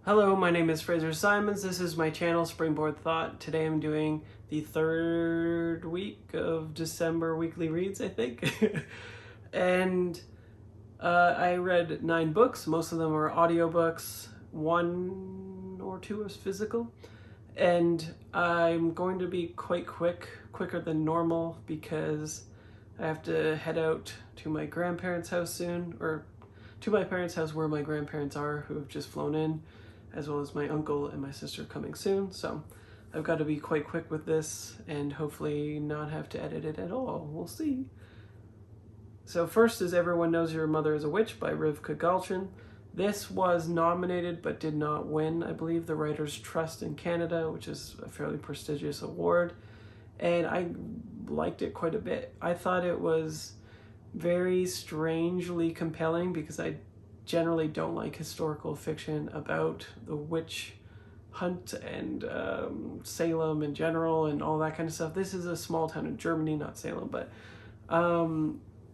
Hello, my name is Fraser Simons. This is my channel, Springboard Thought. Today I'm doing the third week of December weekly reads, I think. and I read 9 books. Most of them are audiobooks. 1 or 2 is physical. And I'm going to be quite quicker than normal, because I have to head out to my grandparents' house soon, or to my parents' house where my grandparents are, who have just flown in, as well as my uncle and my sister coming soon. So I've got to be quite quick with this and hopefully not have to edit it at all. We'll see. So first is Everyone Knows Your Mother is a Witch by Rivka Galchen. This was nominated but did not win, I believe, the Writers' Trust in Canada, which is a fairly prestigious award. And I liked it quite a bit. I thought it was very strangely compelling, because I generally don't like historical fiction about the witch hunt and Salem in general and all that kind of stuff. This is a small town in Germany, not Salem, but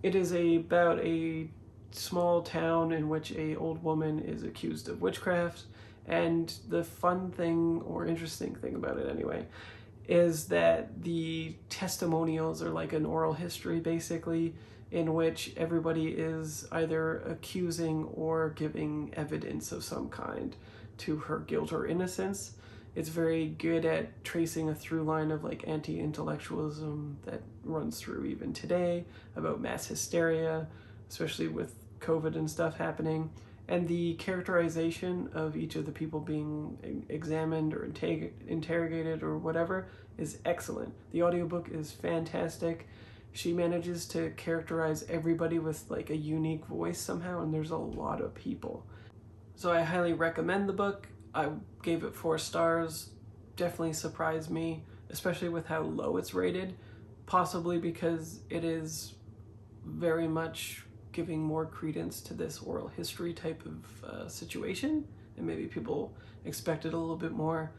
it is about a small town in which a old woman is accused of witchcraft. And the fun thing, or interesting thing about it anyway, is that the testimonials are like an oral history, basically, in which everybody is either accusing or giving evidence of some kind to her guilt or innocence. It's very good at tracing a through line of like anti-intellectualism that runs through even today, about mass hysteria, especially with COVID and stuff happening. And the characterization of each of the people being examined or interrogated or whatever is excellent. The audiobook is fantastic. She manages to characterize everybody with like a unique voice somehow, and there's a lot of people. So I highly recommend the book. I gave it 4 stars. Definitely surprised me, especially with how low it's rated, possibly because it is very much giving more credence to this oral history type of situation, and maybe people expected a little bit more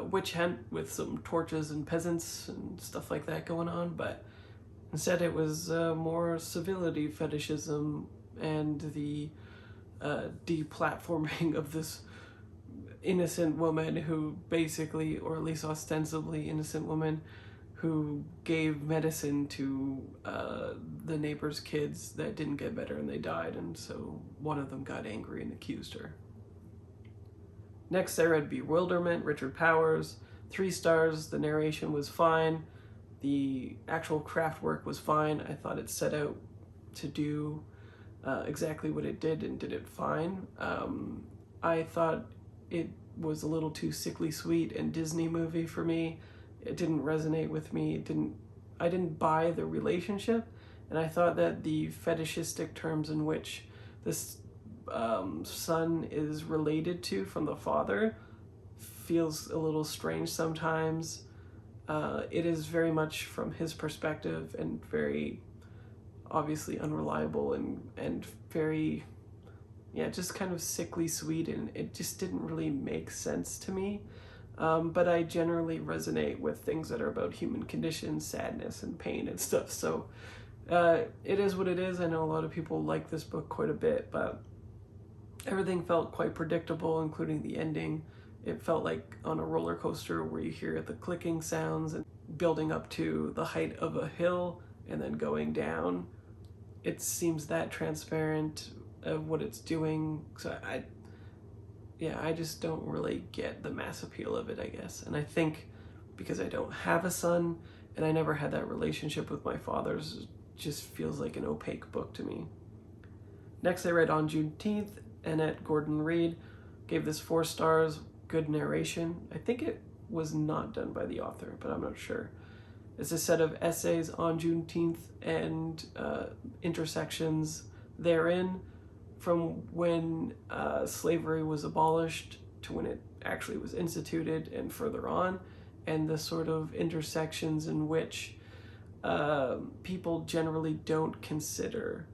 witch hunt with some torches and peasants and stuff like that going on, but instead it was more civility fetishism and the deplatforming of this innocent woman who basically, or at least ostensibly innocent woman, who gave medicine to the neighbor's kids that didn't get better and they died, and so one of them got angry and accused her. Next I read Bewilderment, Richard Powers. 3 stars. The narration was fine. The actual craft work was fine. I thought it set out to do exactly what it did and did it fine. I thought it was a little too sickly sweet and Disney movie for me. It didn't resonate with me. I didn't buy the relationship, and I thought that the fetishistic terms in which this son is related to from the father feels a little strange sometimes. It is very much from his perspective and very obviously unreliable and very, yeah, just kind of sickly sweet, and it just didn't really make sense to me. But I generally resonate with things that are about human condition, sadness, and pain and stuff. So it is what it is. I know a lot of people like this book quite a bit, but everything felt quite predictable, including the ending. It felt like on a roller coaster where you hear the clicking sounds and building up to the height of a hill and then going down. It seems that transparent of what it's doing. So I just don't really get the mass appeal of it, I guess. And I think because I don't have a son and I never had that relationship with my father's, it just feels like an opaque book to me. Next I read On Juneteenth, Annette Gordon-Reed. Gave this 4 stars. Good narration. I think it was not done by the author, but I'm not sure. It's a set of essays on Juneteenth and intersections therein, from when slavery was abolished to when it actually was instituted and further on, and the sort of intersections in which people generally don't consider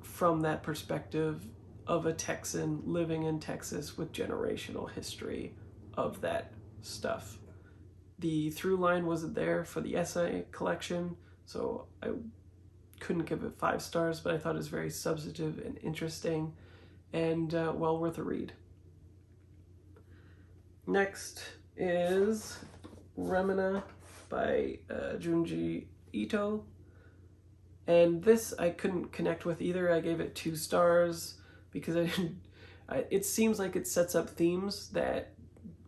from that perspective of a Texan living in Texas with generational history of that stuff. The through line wasn't there for the essay collection, so I couldn't give it 5 stars, but I thought it was very substantive and interesting. and well worth a read. Next is Remina by Junji Ito. And this I couldn't connect with either. I gave it 2 stars because it seems like it sets up themes that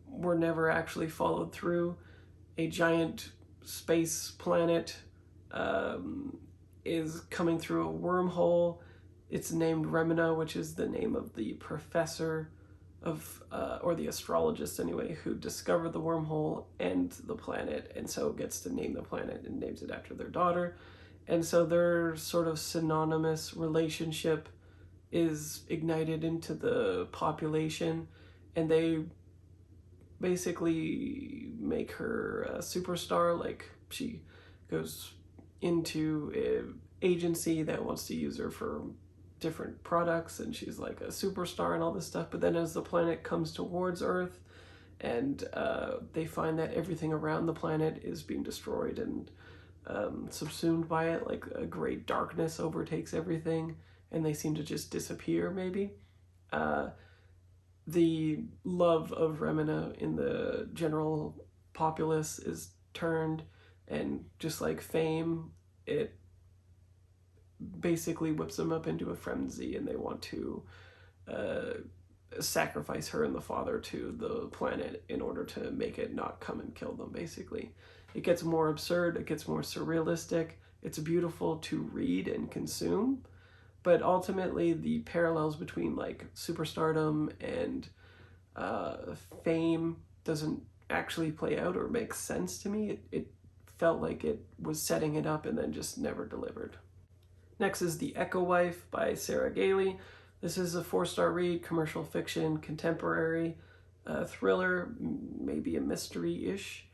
were never actually followed through. A giant space planet is coming through a wormhole. It's named Remina, which is the name of the professor of, or the astrologist anyway, who discovered the wormhole and the planet, and so gets to name the planet and names it after their daughter. And so their sort of synonymous relationship is ignited into the population, and they basically make her a superstar. Like, she goes into an agency that wants to use her for different products, and she's like a superstar and all this stuff. But then as the planet comes towards Earth, and they find that everything around the planet is being destroyed and subsumed by it, like a great darkness overtakes everything, and they seem to just disappear, maybe. The love of Remina in the general populace is turned, and just like fame, it basically whips them up into a frenzy, and they want to sacrifice her and the father to the planet in order to make it not come and kill them, basically. It gets more absurd, it gets more surrealistic, it's beautiful to read and consume, but ultimately the parallels between like superstardom and fame doesn't actually play out or make sense to me. It felt like it was setting it up and then just never delivered. Next is The Echo Wife by Sarah Gailey. This is a 4-star read, commercial fiction, contemporary, thriller, maybe a mystery-ish.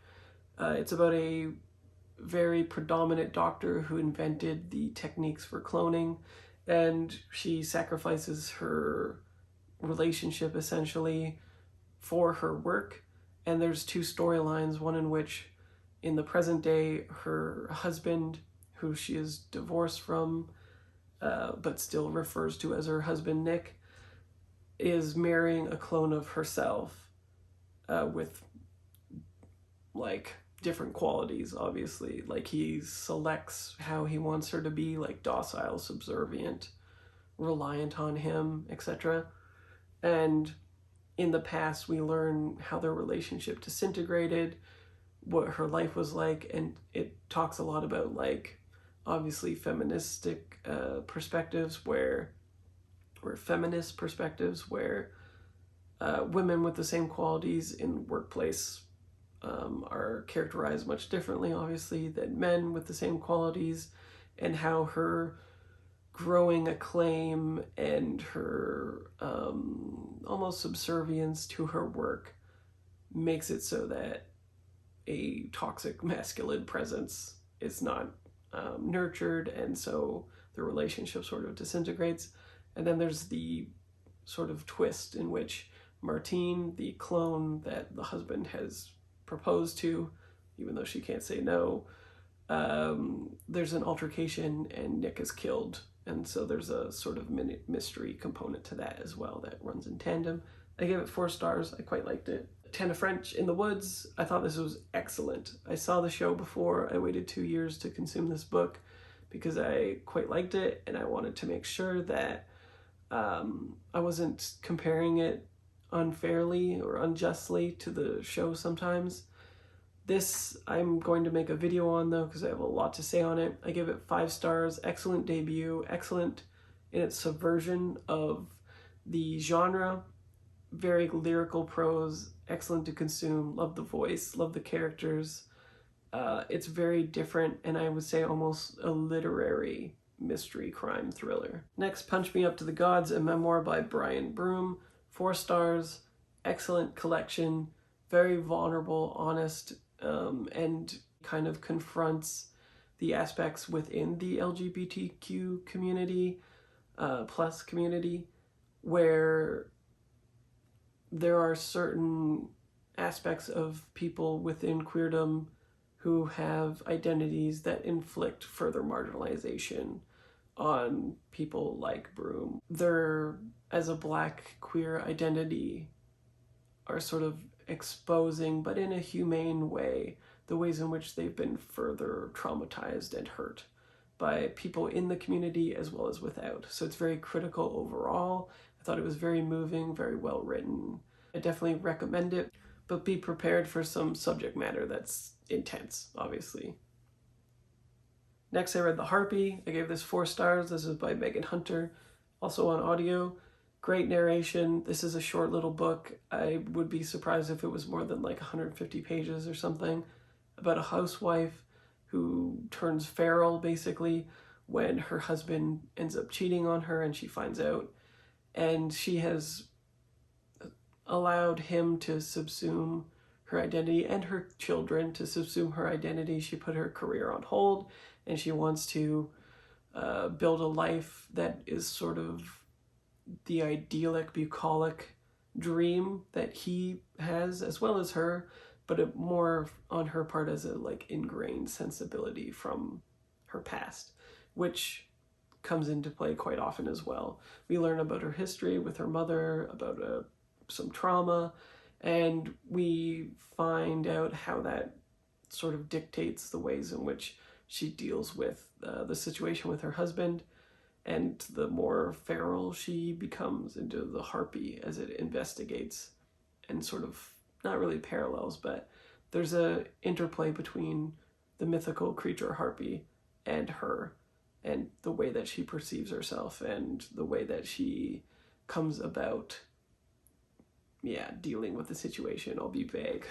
It's about a very predominant doctor who invented the techniques for cloning, and she sacrifices her relationship essentially for her work. And there's 2 storylines, one in which in the present day her husband, who she is divorced from but still refers to as her husband Nick, is marrying a clone of herself with like different qualities, obviously. Like, he selects how he wants her to be, like docile, subservient, reliant on him, etc. And in the past we learn how their relationship disintegrated, what her life was like, and it talks a lot about, like, obviously feministic perspectives where women with the same qualities in the workplace are characterized much differently, obviously, than men with the same qualities, and how her growing acclaim and her almost subservience to her work makes it so that a toxic masculine presence is not nurtured, and so the relationship sort of disintegrates. And then there's the sort of twist in which Martine, the clone that the husband has proposed to, even though she can't say no, there's an altercation and Nick is killed. And so there's a sort of mystery component to that as well that runs in tandem. I gave it 4 stars. I quite liked it. Tana French in the Woods. I thought this was excellent. I saw the show before. I waited 2 years to consume this book because I quite liked it, and I wanted to make sure that I wasn't comparing it unfairly or unjustly to the show sometimes. This I'm going to make a video on, though, because I have a lot to say on it. I give it 5 stars. Excellent debut. Excellent in its subversion of the genre. Very lyrical prose. Excellent to consume. Love the voice. Love the characters. It's very different, and I would say almost a literary mystery crime thriller. Next, Punch Me Up to the Gods, a memoir by Broome. 4 stars. Excellent collection. Very vulnerable, honest, and kind of confronts the aspects within the LGBTQ community, plus community, where there are certain aspects of people within queerdom who have identities that inflict further marginalization on people like Broome. They're, as a Black queer identity, are sort of exposing, but in a humane way, the ways in which they've been further traumatized and hurt by people in the community as well as without. So it's very critical overall. I thought it was very moving, very well written. I definitely recommend it, but be prepared for some subject matter that's intense, obviously. Next, I read The Harpy. I gave this 4 stars. This is by Megan Hunter, also on audio. Great narration. This is a short little book. I would be surprised if it was more than like 150 pages or something, about a housewife who turns feral basically when her husband ends up cheating on her and she finds out. And she has allowed him to subsume her identity and her children to subsume her identity. She put her career on hold and she wants to build a life that is sort of the idyllic, bucolic dream that he has, as well as her, but more on her part as a like ingrained sensibility from her past, which comes into play quite often as well. We learn about her history with her mother, about some trauma, and we find out how that sort of dictates the ways in which she deals with the situation with her husband, and the more feral she becomes into the Harpy as it investigates and sort of, not really parallels, but there's a interplay between the mythical creature Harpy and her, and the way that she perceives herself and the way that she comes about, dealing with the situation. I'll be vague.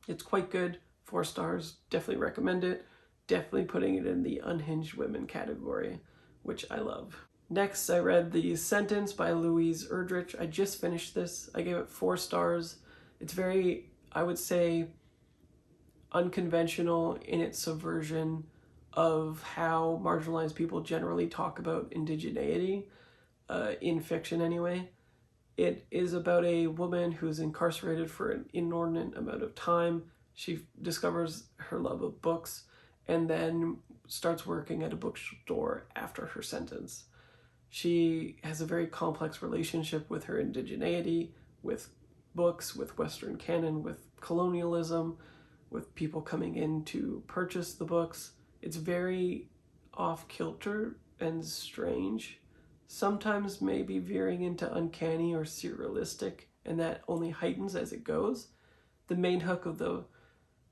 It's quite good. 4 stars. Definitely recommend it. Definitely putting it in the unhinged women category, which I love. Next, I read The Sentence by Louise Erdrich. I just finished this. I gave it 4 stars. It's very, I would say, unconventional in its subversion of how marginalized people generally talk about indigeneity, in fiction anyway. It is about a woman who's incarcerated for an inordinate amount of time. She discovers her love of books and then starts working at a bookstore after her sentence. She has a very complex relationship with her indigeneity, with books, with Western canon, with colonialism, with people coming in to purchase the books. It's very off-kilter and strange, sometimes maybe veering into uncanny or surrealistic, and that only heightens as it goes. The main hook of the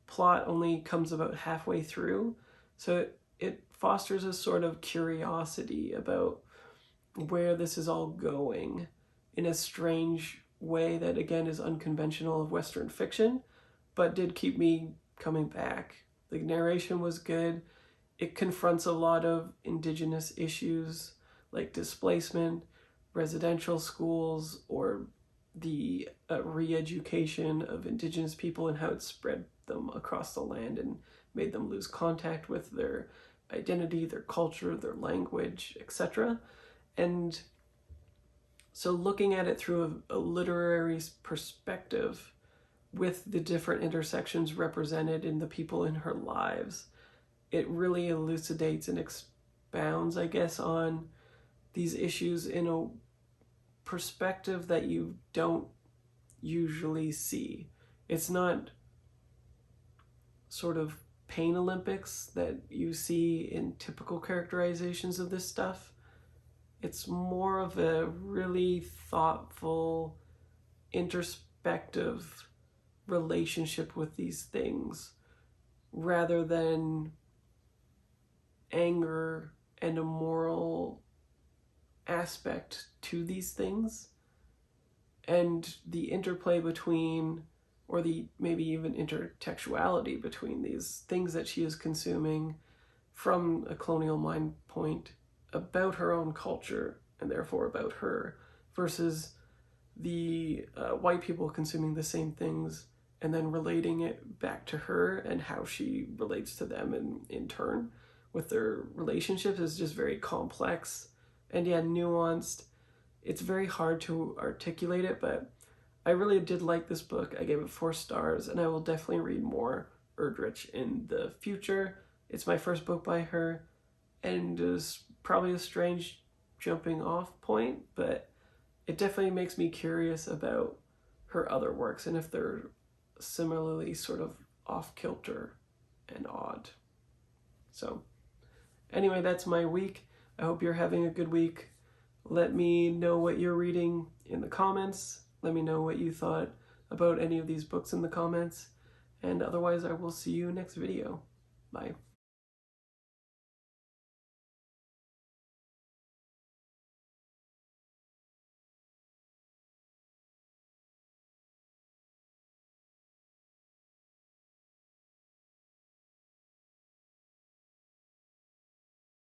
plot only comes about halfway through, so it fosters a sort of curiosity about where this is all going in a strange way that, again, is unconventional of Western fiction, but did keep me coming back. The narration was good. It confronts a lot of Indigenous issues like displacement, residential schools, or the re-education of Indigenous people and how it spread them across the land and made them lose contact with their identity, their culture, their language, etc. And so looking at it through a literary perspective with the different intersections represented in the people in her lives, it really elucidates and expounds, I guess, on these issues in a perspective that you don't usually see. It's not sort of pain Olympics that you see in typical characterizations of this stuff. It's more of a really thoughtful, introspective relationship with these things rather than anger and a moral aspect to these things. And the interplay between, or the maybe even intertextuality between these things that she is consuming from a colonial mind point about her own culture and therefore about her, versus the white people consuming the same things and then relating it back to her and how she relates to them in turn with their relationships is just very complex and nuanced. It's very hard to articulate it, but I really did like this book. I gave it 4 stars, and I will definitely read more Erdrich in the future. It's my first book by her, and is probably a strange jumping off point, but it definitely makes me curious about her other works and if they're similarly sort of off-kilter and odd. So anyway, that's my week. I hope you're having a good week. Let me know what you're reading in the comments. Let me know what you thought about any of these books in the comments. And otherwise, I will see you next video. Bye.